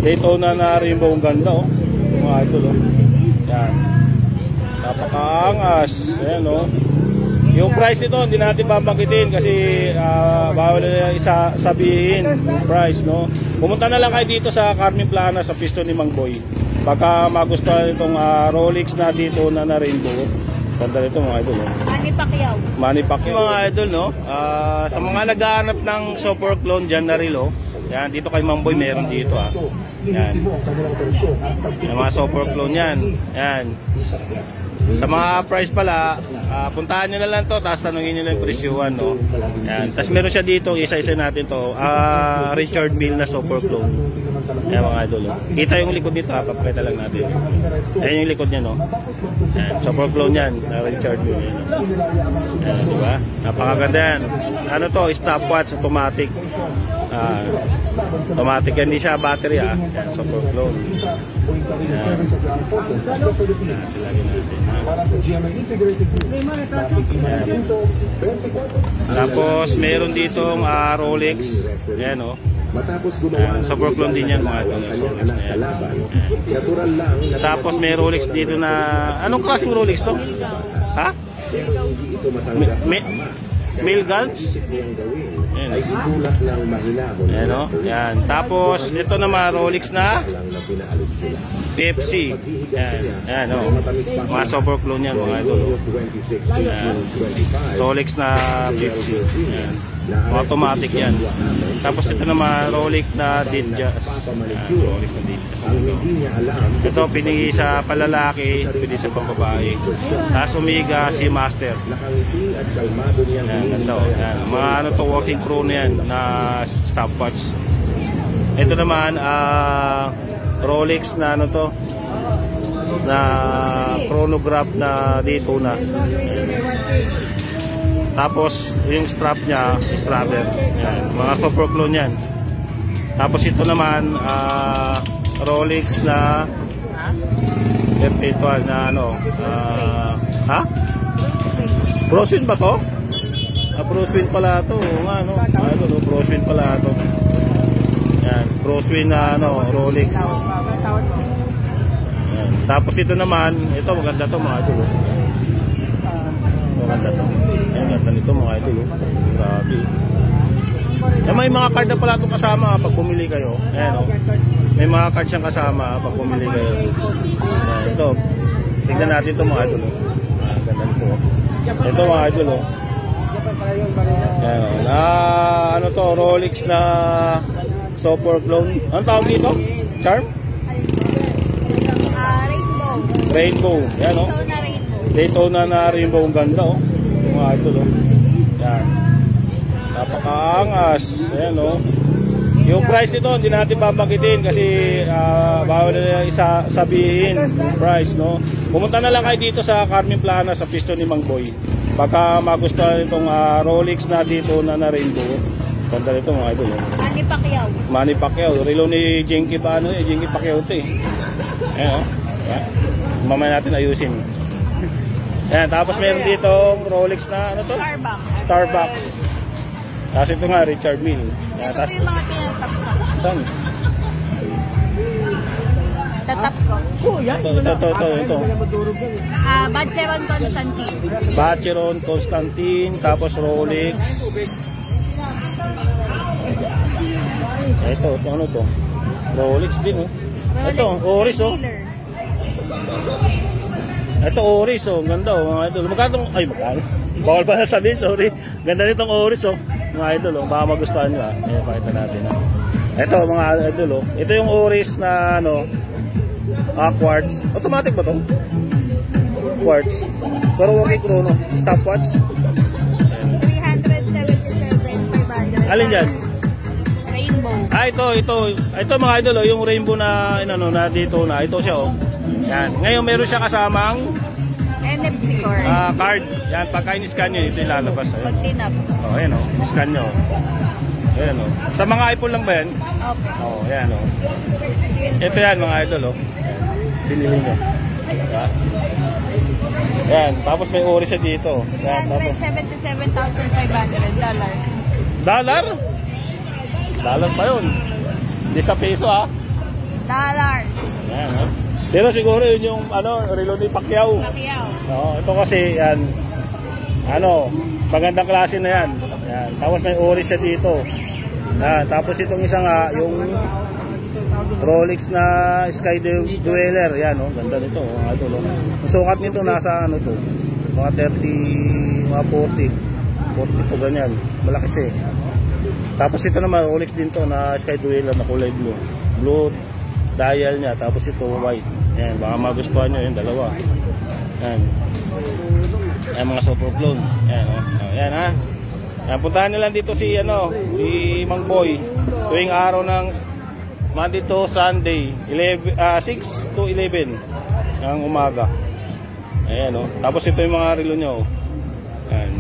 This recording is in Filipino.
Daytona na rainbow, ang ganda oh. Mga idol oh. Yan. Napakaangas. Ayan oh. Yung price nito hindi natin babanggitin kasi bawal na isa sabihin yung price no. Pumunta na lang kayo dito sa Carmen Plana sa pisto ni Mang Boy. Baka magustuhan itong Rolex na dito na rainbow. Ganda nito mga idol no. Manny Pacquiao. Manny Pacquiao mga idol no. Sa mga naghahanap ng super clone dyan na relo. Yan dito kay Mang Boy meron dito Yan. Yung mga super clone yan. Yan. Sa mga price pala, puntahan nyo na lang to, tapos tanungin nyo lang yung presyuhan, no? Yan. Tapos meron siya dito, isa-isa natin to, Richard Mille na super clone. Yan mga idol, no? Kita yung likod dito, papakita lang natin. Ayan yung likod niya, no? Yan. Super clone yan, Richard Mille. Yan, no? Yan, diba? Napakaganda yan. Ano to, stopwatch, automatic. Automatic yan, hindi siya battery, Yan, super clone. Yan. Tapos meron ditong Rolex. Yan o. Super clone din yan mga ito. Tapos may Rolex dito na. Anong klaseng Rolex to? Ha? Milgauss? Yan o. Yan. Tapos ito naman Rolex na Pepsi. Yan o. Mga super clone yan mga idol. Yan. Rolex na Pepsi. Yan. Automatic yan. Tapos ito naman Rolex na Ditjas. Rolex na Ditjas. Ito pinili sa palalaki, pinili sa pambabae. Tapos Omega Seamaster. Yan, ganda o. Yan. Mga ano to, working chrono yan na stopwatch. Ito naman Rolex na ano to, na chronograph na Daytona. Tapos yung strap niya, strapper. Yan, mga super clone yan. Tapos ito naman Rolex na perpetual na ano, Broswin ba to? Broswin pala to, ano, Broswin pala to. Yan, Broswin na ano, Rolex. Yan. Tapos ito naman, ito maganda to mga idol. Maganda to. Yan, ganda nito mga idol. Grabe. Yan, may mga card na pala ito kasama pag bumili kayo. Ayan o. May mga card siyang kasama pag bumili kayo. Yan, ito. Tignan natin ito mga idol. Ganda nito. Ito mga idol o. Yan, ano to, Rolex na super clone. Anong tawag dito? Charm? Rainbow. Rainbow. Yan o. Daytona na rainbow. Ang ganda o. Mga idol o. Yan. Napakaangas. Ayan o. Yung price nito hindi natin babanggitin kasi bawal na isa sabihin yung price no. Pumunta na lang kayo dito sa Carmen Plana sa pisto ni Mang Boy. Baka magustuhan itong Rolex na dito na rainbow. Ganda nito mga idol. Manny Pacquiao. Manny Pacquiao. Relo ni Jenky pa ano Jenky Pacquiao ito eh. Ayan o. Mamaya natin ayusin. Ayan, tapos meron dito Rolex na ano to? Starbucks. Tapos ito nga Richard Mille. Ito tapos, yung mga tinatap ko. Saan? Tatap ko. Ito. Bacheron Constantine. Bacheron Constantine. Tapos Rolex. Ito, ano to? Rolex din oh. Ito, Oris oh. Ito Oris oh, ganda oh mga idol. Magkano? Ay magkano? Bawal pa na sabihin, sorry. Ganda nitong Oris oh. Mga idol oh, baka magustuhan nyo ah. Ayan, pakita natin ah. Ito mga idol oh. Ito yung Oris na ano, quartz. Automatic ba to? Quartz. Pero working chrono. Stopwatch. 377,500. Alin dyan? Rainbow. Ito mga idol oh, yung rainbow na inano na dito na. Ito siya oh. Yan. Ngayon meron siya kasamang NFC card. Card. Yan, pagka in-scan nyo, ito yung lalabas. Pag tinap. Oh, ayan oh. In-scan nyo. Ayan oh. Sa mga iPhone lang ba yan? Okay. Oh, ayan oh. Ito yan mga idol oh. Pinili nyo. Yan. Tapos may oris siya dito. Yan. $177,500. Dollar? Dollar pa yun. Hindi sa peso ah. Dollars. Yan, oh. Pero siguro yun yung relo ni Pacquiao. Pacquiao. Oo, ito kasi yan, magandang klase na yan. Yan. Tapos may oris siya dito. Yan. Tapos itong isa nga, yung Rolex na Sky Dweller. Yan, oh, ganda nito. Oh, ang sukat nito nasa mga 30, mga 40 po ganyan. Malaki siya. Tapos ito naman, Rolex din to na Sky Dweller na kulay blue. Blue dial niya, tapos ito white. Yan, baka magustuhan nyo yung dalawa. Yan. Yan mga super clone. Yan, oh. Yan ha. Yan, puntahan nyo lang dito si Mang Boy. Tuwing araw ng Monday to Sunday, 6 to 11 ng umaga. Ayan, oh. Tapos ito yung mga relo nyo. Yan.